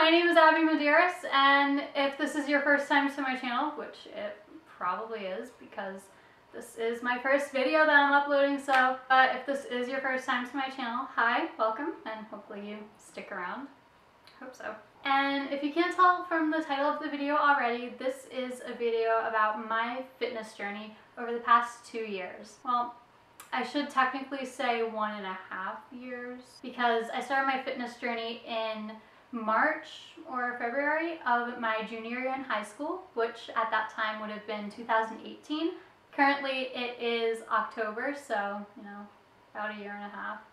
my name is Abby Medeiros, and if this is your first time to my channel, which it probably is because this is my first video that I'm uploading, so if this is your first time to my channel, hi, welcome, and hopefully you stick around. Hope so. And if you can't tell from the title of the video already, this is a video about my fitness journey over the past 2 years. Well, I should technically say 1.5 years because I started my fitness journey in March or February of my junior year in high school, which at that time would have been 2018. Currently it is October, so, about 1.5 years,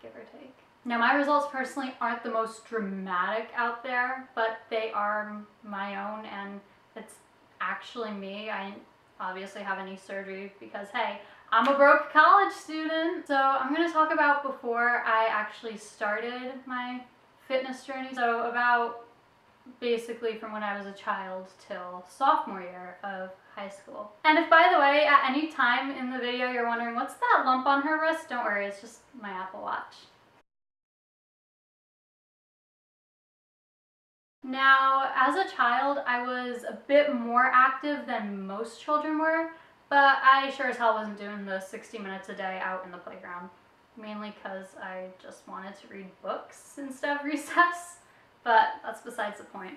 give or take. Now, my results personally aren't the most dramatic out there, but they are my own, and it's actually me. I didn't obviously have any surgery because, hey, I'm a broke college student. So I'm going to talk about before I actually started my fitness journey. So about basically from when I was a child till sophomore year of high school. And if, by the way, at any time in the video you're wondering, what's that lump on her wrist? Don't worry, it's just my Apple Watch. Now, as a child, I was a bit more active than most children were, but I sure as hell wasn't doing the 60 minutes a day out in the playground. Mainly because I just wanted to read books instead of recess, but that's besides the point.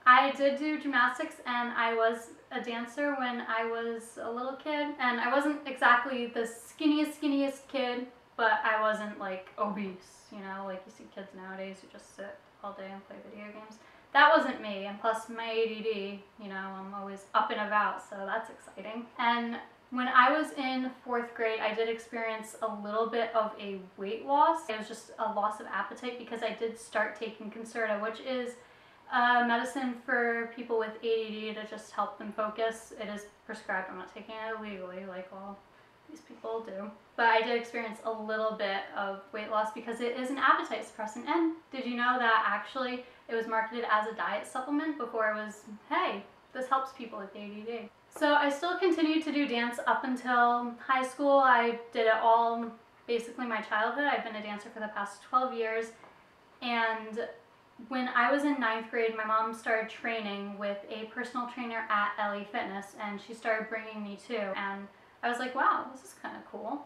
I did do gymnastics and I was a dancer when I was a little kid, and I wasn't exactly the skinniest kid, but I wasn't like obese, like you see kids nowadays who just sit all day and play video games. That wasn't me, and plus my ADD, I'm always up and about, so that's exciting. And when I was in 4th grade, I did experience a little bit of a weight loss. It was just a loss of appetite because I did start taking Concerta, which is a medicine for people with ADD to just help them focus. It is prescribed. I'm not taking it illegally like all these people do. But I did experience a little bit of weight loss because it is an appetite suppressant. And did you know that actually it was marketed as a diet supplement before it was, hey, this helps people with ADD. So I still continued to do dance up until high school. I did it all basically my childhood. I've been a dancer for the past 12 years. And when I was in 9th grade, my mom started training with a personal trainer at LA Fitness, and she started bringing me too. And I was like, wow, this is kind of cool.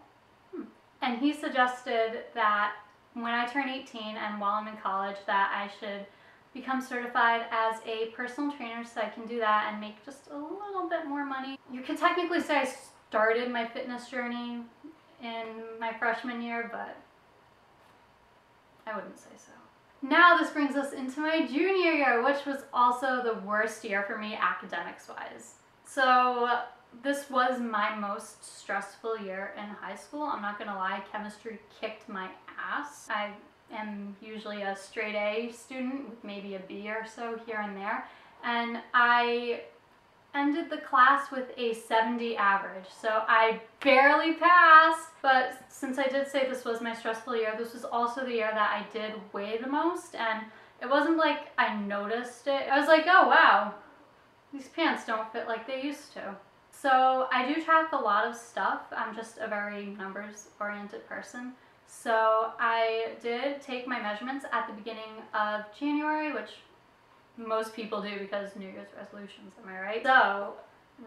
And he suggested that when I turn 18 and while I'm in college that I should become certified as a personal trainer so I can do that and make just a little bit more money. You could technically say I started my fitness journey in my freshman year, but I wouldn't say so. Now this brings us into my junior year, which was also the worst year for me academics-wise. So this was my most stressful year in high school. I'm not gonna lie, chemistry kicked my ass. I am usually a straight A student with maybe a B or so here and there, and I ended the class with a 70 average, so I barely passed. But since I did say this was my stressful year, this was also the year that I did weigh the most, and it wasn't like I noticed it. I was like, oh wow, these pants don't fit like they used to. So I do track a lot of stuff. I'm just a very numbers-oriented person. So I did take my measurements at the beginning of January, which most people do because New Year's resolutions, am I right? So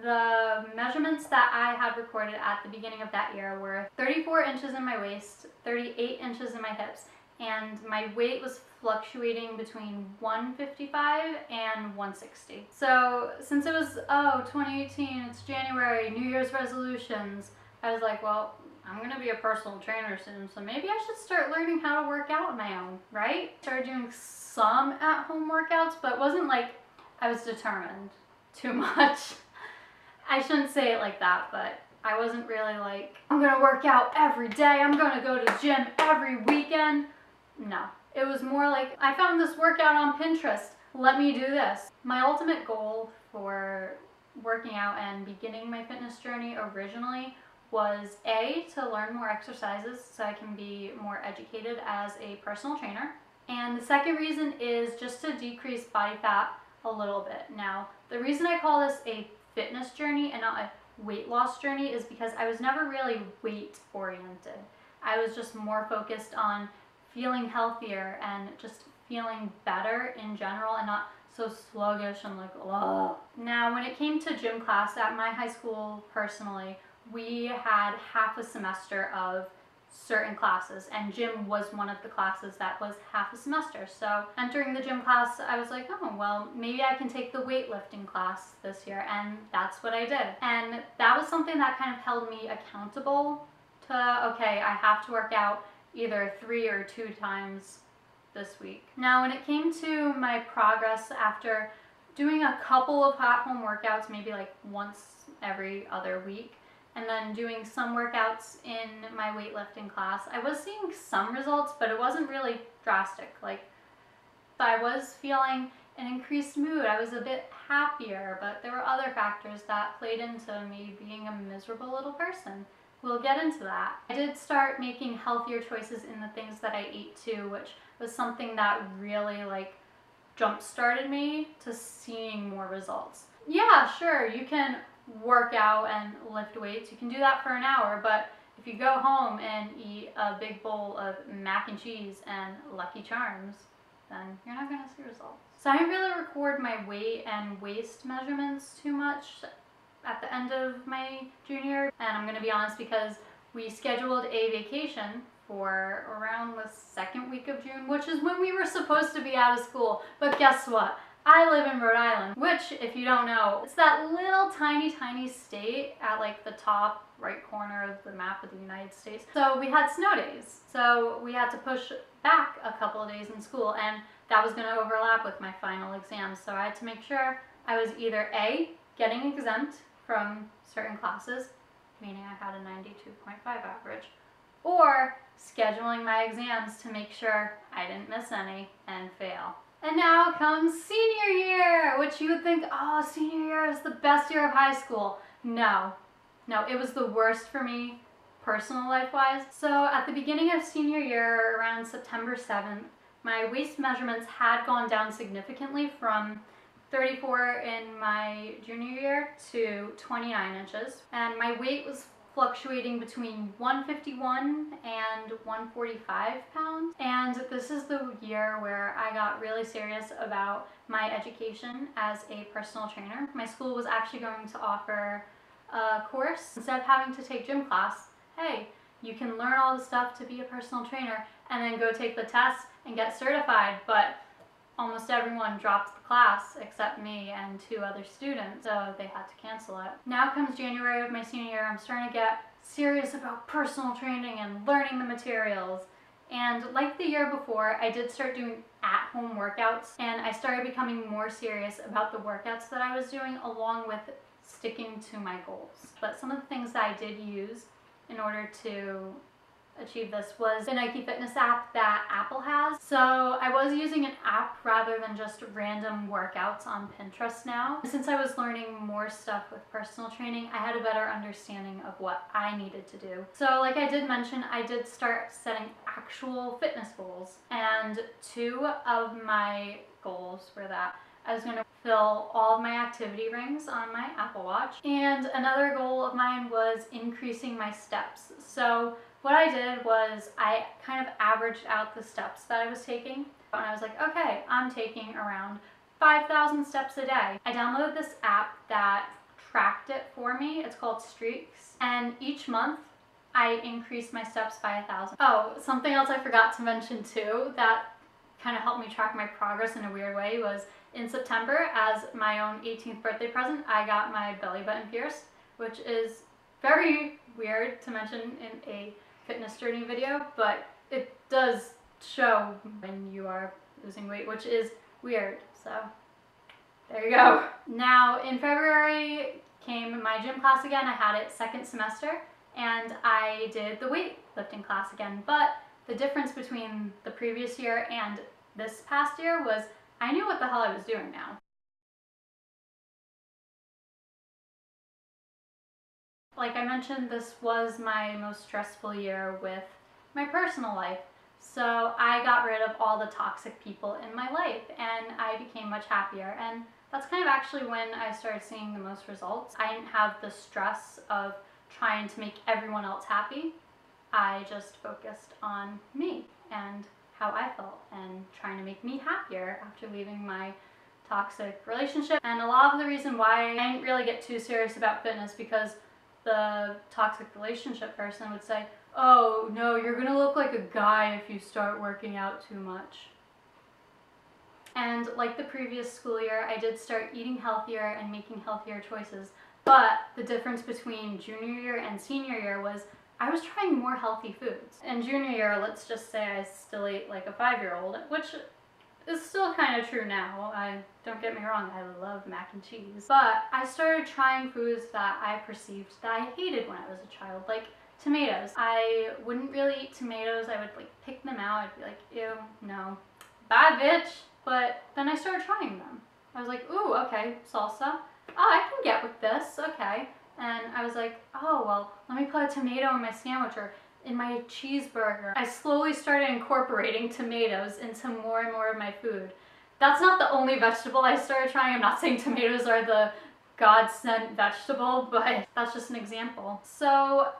the measurements that I had recorded at the beginning of that year were 34 inches in my waist, 38 inches in my hips, and my weight was fluctuating between 155 and 160. So since it was, 2018, it's January, New Year's resolutions, I was like, well, I'm gonna be a personal trainer soon, so maybe I should start learning how to work out on my own, right? Started doing some at-home workouts, but it wasn't like I was determined too much. I shouldn't say it like that, but I wasn't really like, I'm gonna work out every day, I'm gonna go to gym every weekend. No, it was more like, I found this workout on Pinterest, let me do this. My ultimate goal for working out and beginning my fitness journey originally was A, to learn more exercises so I can be more educated as a personal trainer. And the second reason is just to decrease body fat a little bit. Now, the reason I call this a fitness journey and not a weight loss journey is because I was never really weight oriented. I was just more focused on feeling healthier and just feeling better in general and not so sluggish and like, ugh. Now, when it came to gym class at my high school personally, we had half a semester of certain classes, and gym was one of the classes that was half a semester. So entering the gym class, I was like, oh, well, maybe I can take the weightlifting class this year, and that's what I did. And that was something that kind of held me accountable to, okay, I have to work out either 3 or 2 times this week. Now, when it came to my progress after doing a couple of at-home workouts, maybe like once every other week, and then doing some workouts in my weightlifting class, I was seeing some results, but it wasn't really drastic. Like, I was feeling an increased mood. I was a bit happier, but there were other factors that played into me being a miserable little person. We'll get into that. I did start making healthier choices in the things that I ate too, which was something that really like jump-started me to seeing more results. Yeah, sure, you can work out and lift weights. You can do that for an hour, but if you go home and eat a big bowl of mac and cheese and Lucky Charms, then you're not going to see results. So I didn't really record my weight and waist measurements too much at the end of my junior year, and I'm going to be honest, because we scheduled a vacation for around the second week of June, which is when we were supposed to be out of school. But guess what? I live in Rhode Island, which, if you don't know, it's that little tiny state at like the top right corner of the map of the United States. So we had snow days. So we had to push back a couple of days in school, and that was going to overlap with my final exams. So I had to make sure I was either A, getting exempt from certain classes, meaning I had a 92.5 average, or scheduling my exams to make sure I didn't miss any and fail. And now comes senior year, which you would think, oh, senior year is the best year of high school. No, it was the worst for me, personal life-wise. So at the beginning of senior year, around September 7th, my waist measurements had gone down significantly from 34 in my junior year to 29 inches. And my weight was fluctuating between 151 and 145 pounds. And this is the year where I got really serious about my education as a personal trainer. My school was actually going to offer a course. Instead of having to take gym class, hey, you can learn all the stuff to be a personal trainer and then go take the test and get certified. But almost everyone dropped the class except me and 2 other students, so they had to cancel it. Now comes January of my senior year. I'm starting to get serious about personal training and learning the materials. And like the year before, I did start doing at-home workouts, and I started becoming more serious about the workouts that I was doing, along with sticking to my goals. But some of the things that I did use in order to achieve this was the Nike Fitness app that Apple has. So I was using an app rather than just random workouts on Pinterest now. Since I was learning more stuff with personal training, I had a better understanding of what I needed to do. So like I did mention, I did start setting actual fitness goals, and 2 of my goals were that I was going to fill all of my activity rings on my Apple Watch, and another goal of mine was increasing my steps. So what I did was I kind of averaged out the steps that I was taking, and I was like, okay, I'm taking around 5,000 steps a day. I downloaded this app that tracked it for me. It's called Streaks, and each month I increased my steps by 1,000. Oh, something else I forgot to mention too that kind of helped me track my progress in a weird way was in September, as my own 18th birthday present, I got my belly button pierced, which is very weird to mention in a fitness journey video, but it does show when you are losing weight, which is weird. So there you go. Now in February came my gym class again. I had it second semester, and I did the weightlifting class again. But the difference between the previous year and this past year was I knew what the hell I was doing now. Like I mentioned, this was my most stressful year with my personal life. So I got rid of all the toxic people in my life, and I became much happier. And that's kind of actually when I started seeing the most results. I didn't have the stress of trying to make everyone else happy. I just focused on me and how I felt and trying to make me happier after leaving my toxic relationship. And a lot of the reason why I didn't really get too serious about fitness because the toxic relationship person would say, oh no, you're gonna look like a guy if you start working out too much. And like the previous school year, I did start eating healthier and making healthier choices. But the difference between junior year and senior year was I was trying more healthy foods. In junior year, let's just say I still ate like a 5-year-old, which is still kind of true now. Don't get me wrong, I love mac and cheese. But I started trying foods that I perceived that I hated when I was a child, like tomatoes. I wouldn't really eat tomatoes. I would like pick them out. I'd be like, ew, no, bye bitch. But then I started trying them. I was like, ooh, okay, salsa. Oh, I can get with this, okay. And I was like, oh, well, let me put a tomato in my sandwich or in my cheeseburger. I slowly started incorporating tomatoes into more and more of my food. That's not the only vegetable I started trying. I'm not saying tomatoes are the God-sent vegetable, but that's just an example. So,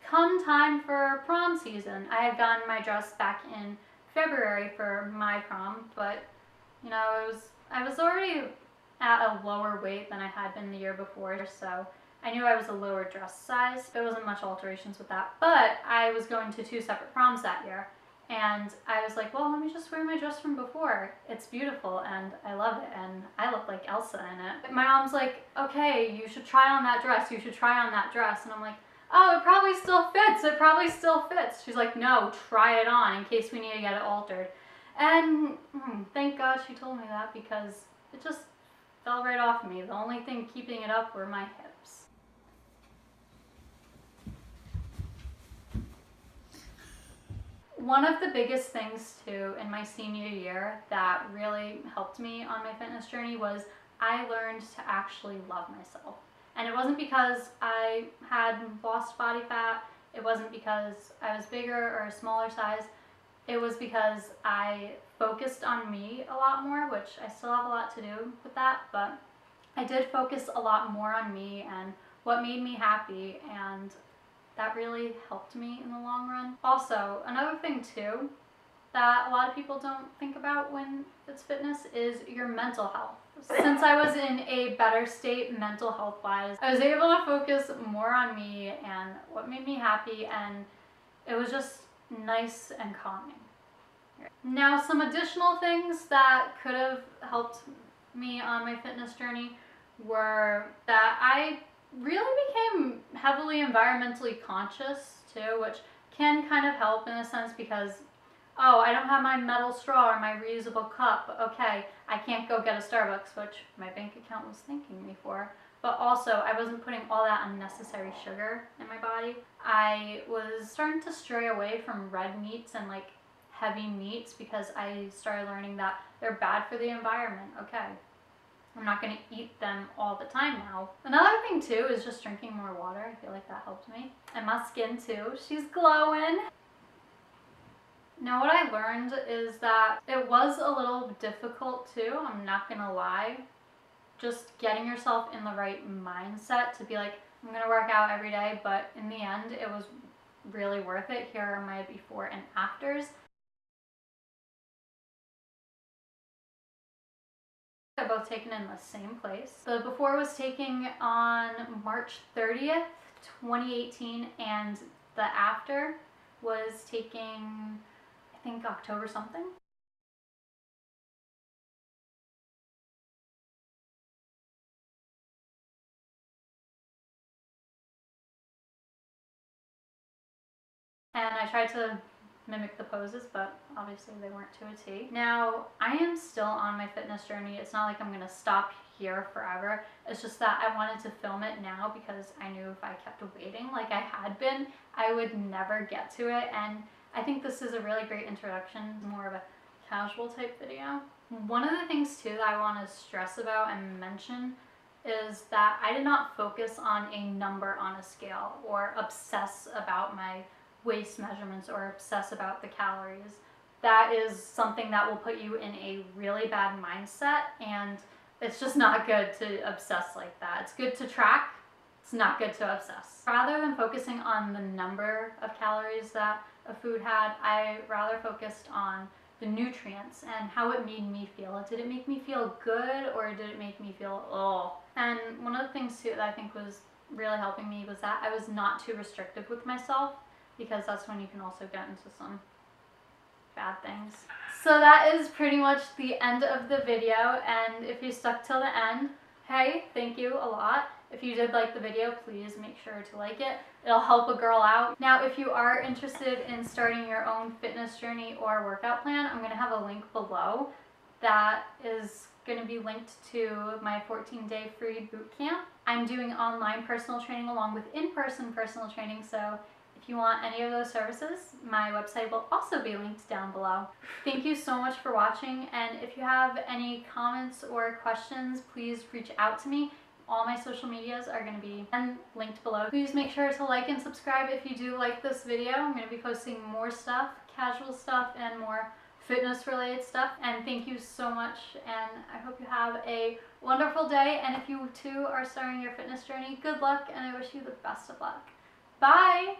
come time for prom season, I had gotten my dress back in February for my prom, but you know, I was already at a lower weight than I had been the year before, so I knew I was a lower dress size. There wasn't much alterations with that, but I was going to 2 separate proms that year, and I was like, well, let me just wear my dress from before. It's beautiful, and I love it, and I look like Elsa in it. My mom's like, okay, you should try on that dress, you should try on that dress, and I'm like, oh, it probably still fits, it probably still fits. She's like, no, try it on in case we need to get it altered. And thank God she told me that because it just fell right off me. The only thing keeping it up were my hips. One of the biggest things too in my senior year that really helped me on my fitness journey was I learned to actually love myself. And it wasn't because I had lost body fat, it wasn't because I was bigger or a smaller size, it was because I focused on me a lot more, which I still have a lot to do with that, but I did focus a lot more on me and what made me happy, and that really helped me in the long run. Also, another thing too that a lot of people don't think about when it's fitness is your mental health. Since I was in a better state mental health wise, I was able to focus more on me and what made me happy, and it was just nice and calming. Now, some additional things that could have helped me on my fitness journey were that I really became heavily environmentally conscious too, which can kind of help in a sense because oh, I don't have my metal straw or my reusable cup. Okay, I can't go get a Starbucks, which my bank account was thanking me for. But also, I wasn't putting all that unnecessary sugar in my body. I was starting to stray away from red meats and like heavy meats because I started learning that they're bad for the environment. Okay, I'm not going to eat them all the time now. Another thing too is just drinking more water. I feel like that helped me. And my skin too. She's glowing. Now what I learned is that it was a little difficult too, I'm not gonna lie. Just getting yourself in the right mindset to be like, I'm gonna work out every day, but in the end it was really worth it. Here are my before and afters. They're both taken in the same place. The before was taken on March 30th, 2018, and the after was taking I think October something. And I tried to mimic the poses, but obviously they weren't to a T. Now, I am still on my fitness journey. It's not like I'm gonna stop here forever. It's just that I wanted to film it now because I knew if I kept waiting like I had been, I would never get to it. And I think this is a really great introduction, more of a casual type video. One of the things too that I want to stress about and mention is that I did not focus on a number on a scale or obsess about my waist measurements or obsess about the calories. That is something that will put you in a really bad mindset, and it's just not good to obsess like that. It's good to track, it's not good to obsess. Rather than focusing on the number of calories that a food had. I rather focused on the nutrients and how it made me feel. Did it make me feel good or did it make me feel oh? And one of the things too that I think was really helping me was that I was not too restrictive with myself, because that's when you can also get into some bad things. So that is pretty much the end of the video, and if you stuck till the end, hey, thank you a lot. If you did like the video, please make sure to like it. It'll help a girl out. Now, if you are interested in starting your own fitness journey or workout plan, I'm going to have a link below that is going to be linked to my 14-day free boot camp. I'm doing online personal training along with in-person personal training, so if you want any of those services, my website will also be linked down below. Thank you so much for watching, and if you have any comments or questions, please reach out to me. All my social medias are going to be linked below. Please make sure to like and subscribe if you do like this video. I'm going to be posting more stuff, casual stuff, and more fitness related stuff. And thank you so much, and I hope you have a wonderful day. And if you too are starting your fitness journey, good luck, and I wish you the best of luck. Bye!